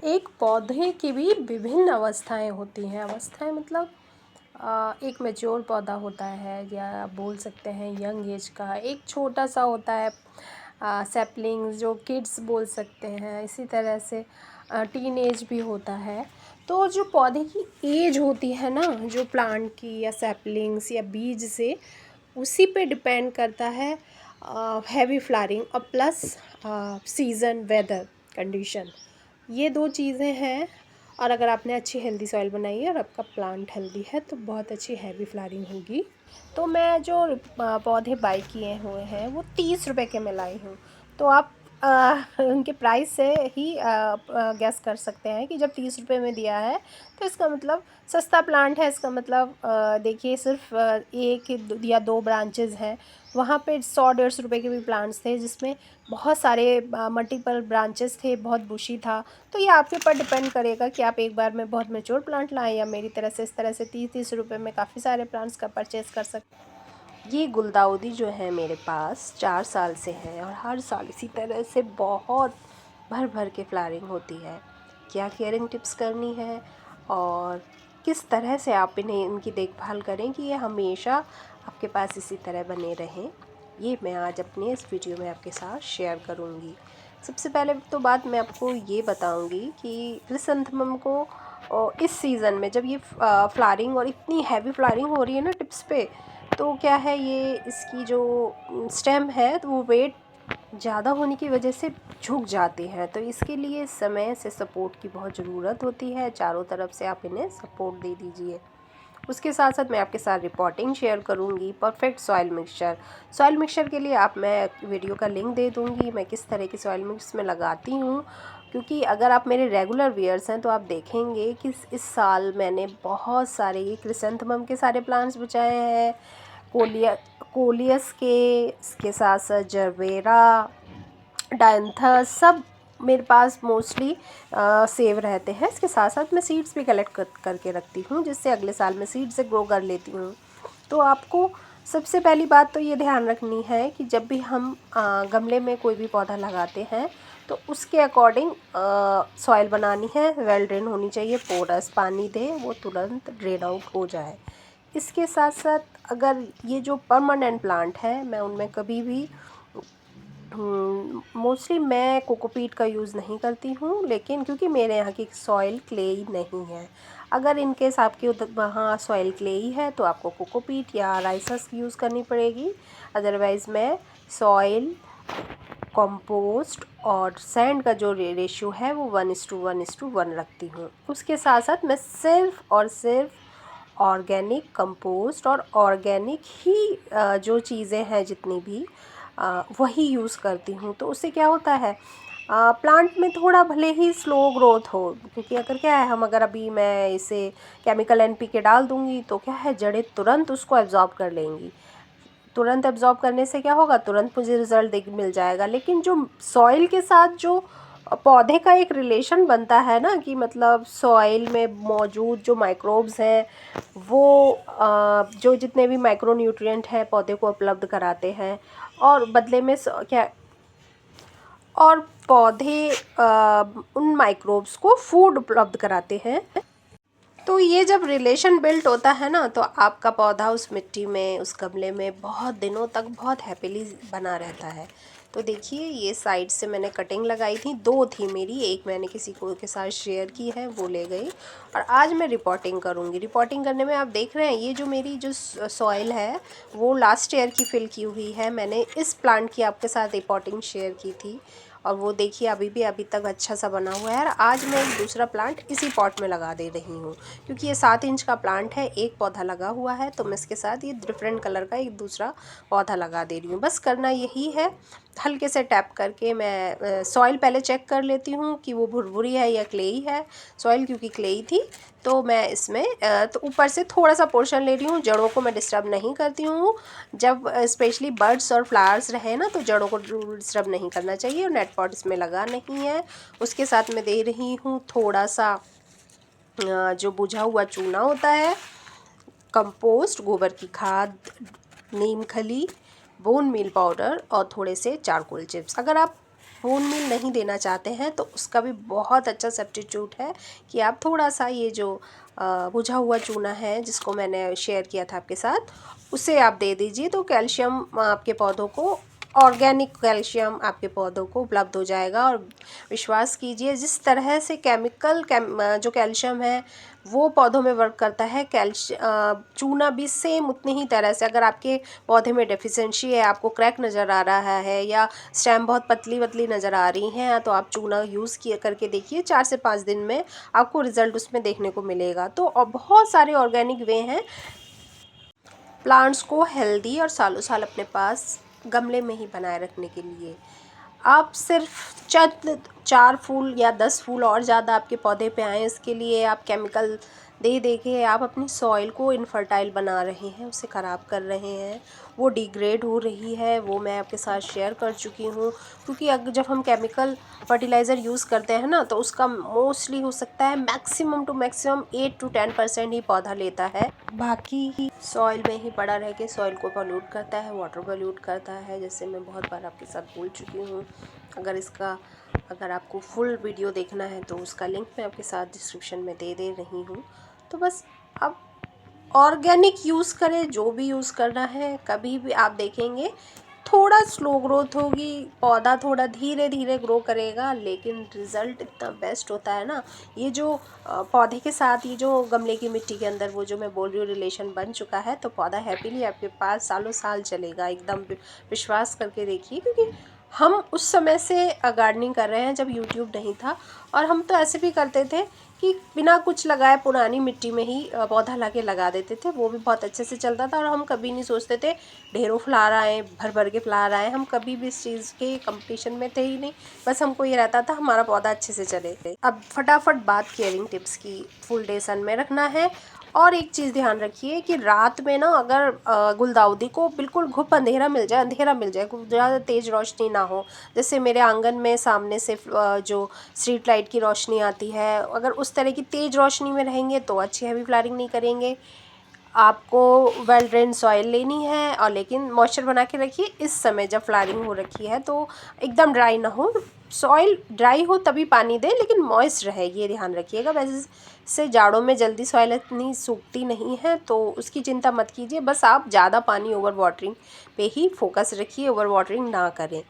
एक पौधे की भी विभिन्न अवस्थाएं होती हैं। अवस्थाएं मतलब एक मैच्योर पौधा होता है, या आप बोल सकते हैं यंग एज का। एक छोटा सा होता है सैपलिंग्स, जो किड्स बोल सकते हैं। इसी तरह से टीन एज भी होता है। तो जो पौधे की एज होती है ना, जो प्लांट की या सैपलिंग्स या बीज से, उसी पे डिपेंड करता है हैवी फ्लावरिंग और प्लस सीज़न वेदर कंडीशन। ये दो चीज़ें हैं। और अगर आपने अच्छी हेल्दी सॉइल बनाई है और आपका प्लांट हेल्दी है तो बहुत अच्छी हैवी फ्लावरिंग होगी। तो मैं जो पौधे बाई किए हुए हैं वो 30 रुपए के मैं लाई हूँ। तो आप उनके प्राइस से ही गैस कर सकते हैं कि जब 30 रुपए में दिया है तो इसका मतलब सस्ता प्लांट है। इसका मतलब देखिए, सिर्फ एक या दो ब्रांचेज़ हैं। वहाँ पे 100-150 रुपए के भी प्लांट्स थे जिसमें बहुत सारे मल्टीपल ब्रांचेस थे, बहुत बुशी था। तो ये आपके ऊपर डिपेंड करेगा कि आप एक बार में बहुत मैच्योर प्लांट लाएं या मेरी तरह से इस तरह से 30-30 रुपए में काफ़ी सारे प्लांट्स का परचेज़ कर सकते हैं। ये गुलदाउदी जो है मेरे पास 4 साल से है और हर साल इसी तरह से बहुत भर भर के फ्लावरिंग होती है। क्या केयरिंग टिप्स करनी है और किस तरह से आप इनकी देखभाल करें कि ये हमेशा आपके पास इसी तरह बने रहें, ये मैं आज अपने इस वीडियो में आपके साथ शेयर करूँगी। सबसे पहले तो बात मैं आपको ये बताऊँगी कि क्रिसैंथेमम को इस सीज़न में जब ये फ्लावरिंग और इतनी हैवी फ्लावरिंग हो रही है ना टिप्स पे, तो क्या है, ये इसकी जो स्टेम है तो वो वेट ज़्यादा होने की वजह से झुक जाते हैं। तो इसके लिए समय से सपोर्ट की बहुत ज़रूरत होती है। चारों तरफ से आप इन्हें सपोर्ट दे दीजिए। उसके साथ साथ मैं आपके साथ रिपोर्टिंग शेयर करूंगी। परफेक्ट सॉइल मिक्सचर के लिए मैं वीडियो का लिंक दे दूंगी, मैं किस तरह की सॉइल मिक्स में लगाती हूँ। क्योंकि अगर आप मेरे रेगुलर व्यूअर्स हैं तो आप देखेंगे कि इस साल मैंने बहुत सारे ये क्रिसैंथेमम के सारे प्लांट्स बचाए हैं। कोलियस के, इसके साथ साथ जरबेरा, डायंथस, सब मेरे पास मोस्टली सेव रहते हैं। इसके साथ साथ मैं सीड्स भी कलेक्ट करके रखती हूँ, जिससे अगले साल मैं सीड से ग्रो कर लेती हूँ। तो आपको सबसे पहली बात तो ये ध्यान रखनी है कि जब भी हम गमले में कोई भी पौधा लगाते हैं तो उसके अकॉर्डिंग सॉइल बनानी है। वेल ड्रेन होनी चाहिए, पोरस पानी दे, वो तुरंत ड्रेन आउट हो जाए। इसके साथ साथ अगर ये जो परमानेंट प्लांट है, मैं उनमें कभी भी मोस्टली मैं कोकोपीट का यूज़ नहीं करती हूँ, लेकिन क्योंकि मेरे यहाँ की सॉइल क्लेई नहीं है। अगर इनकेस आपके उधर वहाँ सॉइल क्लेई है तो आपको कोकोपीट या राइस हस्क यूज़ करनी पड़ेगी। अदरवाइज़ मैं सॉइल, कंपोस्ट और सैंड का जो रेशियो है वो 1:1:1 रखती हूँ। उसके साथ साथ मैं सिर्फ और सिर्फ ऑर्गेनिक कंपोस्ट और ऑर्गेनिक ही जो चीज़ें हैं जितनी भी वही यूज़ करती हूँ। तो उससे क्या होता है, प्लांट में थोड़ा भले ही स्लो ग्रोथ हो, क्योंकि अगर क्या है, अगर अभी मैं इसे केमिकल NPK डाल दूँगी तो क्या है, जड़ें तुरंत उसको एब्जॉर्ब कर लेंगी। तुरंत एब्जॉर्ब करने से क्या होगा, तुरंत मुझे रिज़ल्ट मिल जाएगा। लेकिन जो सॉइल के साथ जो पौधे का एक रिलेशन बनता है ना, कि मतलब सॉइल में मौजूद जो माइक्रोब्स हैं वो जो जितने भी माइक्रो न्यूट्रिएंट हैं पौधे को उपलब्ध कराते हैं, और बदले में क्या, और पौधे उन माइक्रोब्स को फूड उपलब्ध कराते हैं। तो ये जब रिलेशन बिल्ट होता है ना, तो आपका पौधा उस मिट्टी में, उस गमले में बहुत दिनों तक बहुत हैप्पीली बना रहता है। तो देखिए, ये साइड से मैंने कटिंग लगाई थी, दो थी मेरी, एक मैंने किसी को के साथ शेयर की है, वो ले गई। और आज मैं रिपोर्टिंग करूँगी। रिपोर्टिंग करने में आप देख रहे हैं, ये जो मेरी जो सॉइल है वो लास्ट ईयर की फिल की हुई है। मैंने इस प्लांट की आपके साथ रिपोर्टिंग शेयर की थी और वो देखिए अभी तक अच्छा सा बना हुआ है। और आज मैं एक दूसरा प्लांट इसी पॉट में लगा दे रही हूँ, क्योंकि ये 7 इंच का प्लांट है, एक पौधा लगा हुआ है, तो मैं इसके साथ ये डिफरेंट कलर का एक दूसरा पौधा लगा दे रही हूँ। बस करना यही है, हल्के से टैप करके मैं सॉइल पहले चेक कर लेती हूँ कि वो भुरभुरी है या क्लेई है। सॉइल क्योंकि क्लेई थी तो मैं इसमें तो ऊपर से थोड़ा सा पोर्शन ले रही हूँ, जड़ों को मैं डिस्टर्ब नहीं करती हूँ। जब स्पेशली बर्ड्स और फ्लावर्स रहे ना, तो जड़ों को डिस्टर्ब नहीं करना चाहिए, और नेट पॉट इसमें लगा नहीं है। उसके साथ मैं दे रही हूँ थोड़ा सा जो बुझा हुआ चूना होता है, कंपोस्ट, गोबर की खाद, नीम खली, बोन मील पाउडर और थोड़े से चारकोल चिप्स। अगर आप बोन मील नहीं देना चाहते हैं तो उसका भी बहुत अच्छा सब्स्टिट्यूट है कि आप थोड़ा सा ये जो भुजा हुआ चूना है जिसको मैंने शेयर किया था आपके साथ, उसे आप दे दीजिए। तो कैल्शियम आपके पौधों को, ऑर्गेनिक कैल्शियम आपके पौधों को उपलब्ध हो जाएगा। और विश्वास कीजिए, जिस तरह से जो कैल्शियम है वो पौधों में वर्क करता है, चूना भी सेम उतनी ही तरह से। अगर आपके पौधे में डेफिशिएंसी है, आपको क्रैक नज़र आ रहा है या स्टेम बहुत पतली पतली नज़र आ रही हैं, तो आप चूना यूज़ किए करके देखिए, 4 से 5 दिन में आपको रिज़ल्ट उसमें देखने को मिलेगा। तो बहुत सारे ऑर्गेनिक वे हैं प्लांट्स को हेल्दी और सालों साल अपने पास गमले में ही बनाए रखने के लिए। आप सिर्फ चंद 4 फूल या 10 फूल और ज़्यादा आपके पौधे पे आएँ, इसके लिए आप केमिकल दे के आप अपनी सॉइल को इनफर्टाइल बना रहे हैं, उसे ख़राब कर रहे हैं, वो डिग्रेड हो रही है। वो मैं आपके साथ शेयर कर चुकी हूँ। क्योंकि जब हम केमिकल फर्टिलाइज़र यूज़ करते हैं ना, तो उसका मोस्टली हो सकता है मैक्सिमम टू मैक्सिमम 8 to 10% ही पौधा लेता है, बाकी ही सॉइल में ही पड़ा रह के सॉइल को पोल्यूट करता है, वाटर पोल्यूट करता है, जैसे मैं बहुत बार आपके साथ बोल चुकी हूँ। अगर आपको फुल वीडियो देखना है तो उसका लिंक मैं आपके साथ डिस्क्रिप्शन में दे रही हूँ। तो बस अब ऑर्गेनिक यूज़ करें, जो भी यूज़ करना है। कभी भी आप देखेंगे थोड़ा स्लो ग्रोथ होगी, पौधा थोड़ा धीरे धीरे ग्रो करेगा, लेकिन रिज़ल्ट इतना बेस्ट होता है ना। ये जो पौधे के साथ ये जो गमले की मिट्टी के अंदर वो जो मैं बोल रही हूँ रिलेशन बन चुका है, तो पौधा हैप्पीली आपके पास सालों साल चलेगा। एकदम विश्वास करके देखिए, क्योंकि हम उस समय से गार्डनिंग कर रहे हैं जब यूट्यूब नहीं था, और हम तो ऐसे भी करते थे कि बिना कुछ लगाए पुरानी मिट्टी में ही पौधा ला के लगा देते थे। वो भी बहुत अच्छे से चलता था और हम कभी नहीं सोचते थे ढेरों फ्लावर आए, भर भर के फ्लावर आए। हम कभी भी इस चीज़ के कंपटीशन में थे ही नहीं, बस हमको ये रहता था हमारा पौधा अच्छे से चले। अब फटाफट बात केयरिंग टिप्स की। फुल डे सन में रखना है। और एक चीज़ ध्यान रखिए कि रात में ना, अगर गुलदाउदी को बिल्कुल घुप अंधेरा मिल जाए, ज़्यादा तेज़ रोशनी ना हो, जैसे मेरे आंगन में सामने से जो स्ट्रीट लाइट की रोशनी आती है, अगर उस तरह की तेज़ रोशनी में रहेंगे तो अच्छी हैवी फ्लावरिंग नहीं करेंगे। आपको वेल ड्रेन सॉइल लेनी है, और लेकिन मॉइस्चर बना के रखिए। इस समय जब फ्लावरिंग हो रखी है तो एकदम ड्राई ना हो, सॉइल ड्राई हो तभी पानी दें, लेकिन मॉइस्ट रहे, ये ध्यान रखिएगा। वैसे से जाड़ों में जल्दी सॉइल इतनी सूखती नहीं है, तो उसकी चिंता मत कीजिए। बस आप ज़्यादा पानी ओवर वाटरिंग पे ही फोकस रखिए, ओवर वाटरिंग ना करें।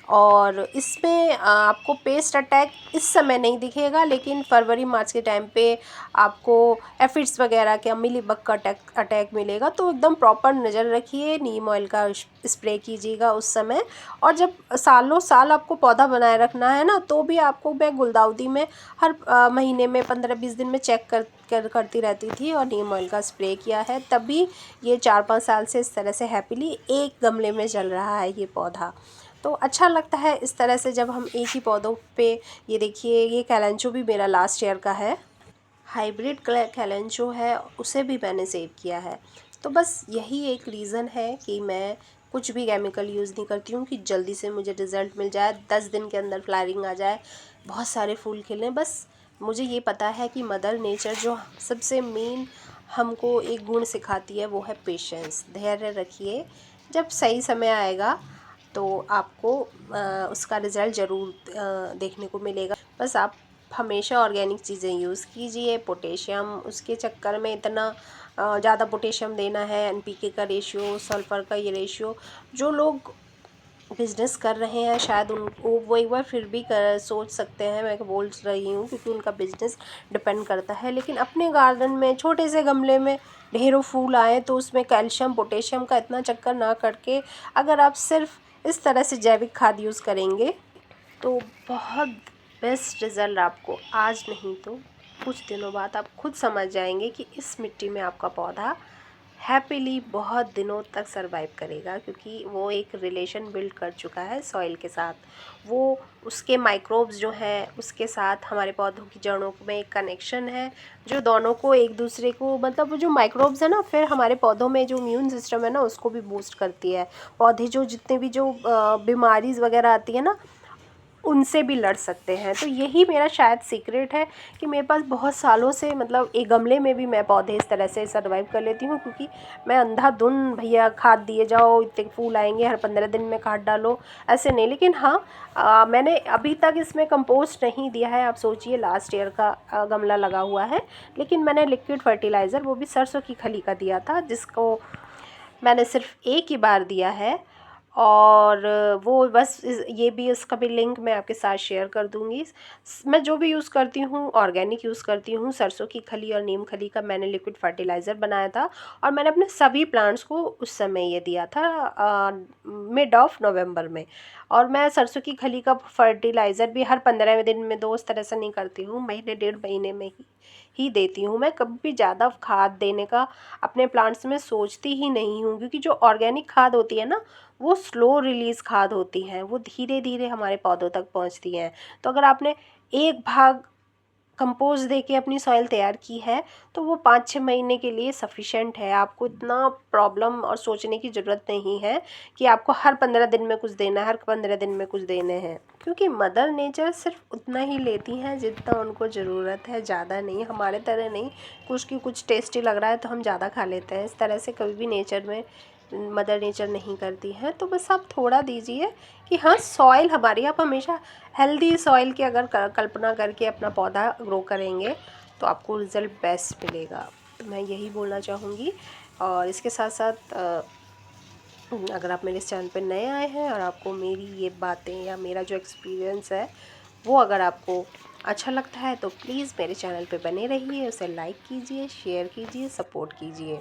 और इसमें आपको पेस्ट अटैक इस समय नहीं दिखेगा, लेकिन फरवरी मार्च के टाइम पे आपको एफिड्स वगैरह के, मिलीबग का अटैक मिलेगा। तो एकदम प्रॉपर नज़र रखिए, नीम ऑयल का स्प्रे कीजिएगा उस समय। और जब सालों साल आपको पौधा बनाए रखना है ना, तो भी आपको, मैं गुलदाउदी में हर महीने में 15-20 दिन में चेक करती रहती थी और नीम ऑयल का स्प्रे किया है, तभी ये 4-5 साल से इस तरह से हैप्पीली एक गमले में चल रहा है ये पौधा। तो अच्छा लगता है इस तरह से जब हम एक ही पौधों पे। ये देखिए, ये कैलेंचो भी मेरा लास्ट ईयर का है, हाइब्रिड कैलेंचो है, उसे भी मैंने सेव किया है। तो बस यही एक रीज़न है कि मैं कुछ भी केमिकल यूज़ नहीं करती हूँ, कि जल्दी से मुझे रिज़ल्ट मिल जाए, 10 दिन के अंदर फ्लावरिंग आ जाए, बहुत सारे फूल खिलें। बस मुझे ये पता है कि मदर नेचर जो सबसे मेन हमको एक गुण सिखाती है वो है पेशेंस। धैर्य रखिए, जब सही समय आएगा तो आपको उसका रिज़ल्ट ज़रूर देखने को मिलेगा। बस आप हमेशा ऑर्गेनिक चीज़ें यूज़ कीजिए। पोटेशियम, उसके चक्कर में इतना ज़्यादा पोटेशियम देना है, एनपीके का रेशियो, सल्फ़र का ये रेशियो, जो लोग बिज़नेस कर रहे हैं शायद उनको वो एक बार फिर भी सोच सकते हैं। मैं बोल रही हूँ क्योंकि उनका बिज़नेस डिपेंड करता है। लेकिन अपने गार्डन में छोटे से गमले में ढेरों फूल आए, तो उसमें कैल्शियम पोटेशियम का इतना चक्कर ना करके, अगर आप सिर्फ इस तरह से जैविक खाद यूज़ करेंगे तो बहुत बेस्ट रिज़ल्ट आपको आज नहीं तो कुछ दिनों बाद आप खुद समझ जाएंगे कि इस मिट्टी में आपका पौधा हैप्पीली बहुत दिनों तक सरवाइव करेगा, क्योंकि वो एक रिलेशन बिल्ड कर चुका है सॉइल के साथ। वो उसके माइक्रोब्स जो हैं उसके साथ हमारे पौधों की जड़ों में एक कनेक्शन है, जो दोनों को एक दूसरे को, मतलब वो जो माइक्रोब्स है ना, फिर हमारे पौधों में जो इम्यून सिस्टम है ना उसको भी बूस्ट करती है। पौधे जो जितने भी जो बीमारीज़ वगैरह आती है ना, उनसे भी लड़ सकते हैं। तो यही मेरा शायद सीक्रेट है कि मेरे पास बहुत सालों से मतलब एक गमले में भी मैं पौधे इस तरह से सर्वाइव कर लेती हूँ, क्योंकि मैं अंधाधुन भैया खाद दिए जाओ, इतने फूल आएंगे, हर 15 दिन में खाद डालो, ऐसे नहीं। लेकिन हाँ, मैंने अभी तक इसमें कंपोस्ट नहीं दिया है। आप सोचिए, लास्ट ईयर का गमला लगा हुआ है, लेकिन मैंने लिक्विड फर्टिलाइज़र वो भी सरसों की खली का दिया था, जिसको मैंने सिर्फ एक ही बार दिया है। और वो बस ये भी, इसका भी लिंक मैं आपके साथ शेयर कर दूँगी। मैं जो भी यूज़ करती हूँ ऑर्गेनिक यूज़ करती हूँ। सरसों की खली और नीम खली का मैंने लिक्विड फर्टिलाइज़र बनाया था, और मैंने अपने सभी प्लांट्स को उस समय ये दिया था मिड ऑफ नवंबर में। और मैं सरसों की खली का फर्टिलाइज़र भी हर 15वें दिन में दो, उस तरह से नहीं करती हूँ, महीने 1.5 महीने में ही देती हूँ। मैं कभी भी ज़्यादा खाद देने का अपने प्लांट्स में सोचती ही नहीं हूँ, क्योंकि जो ऑर्गेनिक खाद होती है ना, वो स्लो रिलीज़ खाद होती हैं, वो धीरे धीरे हमारे पौधों तक पहुँचती हैं। तो अगर आपने एक भाग कंपोस्ट दे के अपनी सॉइल तैयार की है, तो वो 5-6 महीने के लिए सफिशेंट है। आपको इतना प्रॉब्लम और सोचने की ज़रूरत नहीं है कि आपको हर 15 दिन में कुछ देना है, हर 15 दिन में कुछ देने हैं, क्योंकि मदर नेचर सिर्फ उतना ही लेती हैं जितना उनको ज़रूरत है, ज़्यादा नहीं। हमारे तरह नहीं, कुछ टेस्टी लग रहा है तो हम ज़्यादा खा लेते हैं, इस तरह से कभी भी नेचर में मदर नेचर नहीं करती है। तो बस आप थोड़ा दीजिए कि हाँ, सॉइल हमारी, आप हमेशा हेल्दी सॉइल की अगर कल्पना करके अपना पौधा ग्रो करेंगे तो आपको रिज़ल्ट बेस्ट मिलेगा। तो मैं यही बोलना चाहूँगी। और इसके साथ साथ अगर आप मेरे इस चैनल पर नए आए हैं और आपको मेरी ये बातें या मेरा जो एक्सपीरियंस है वो अगर आपको अच्छा लगता है, तो प्लीज़ मेरे चैनल पे बने रहिए, उसे लाइक कीजिए, शेयर कीजिए, सपोर्ट कीजिए।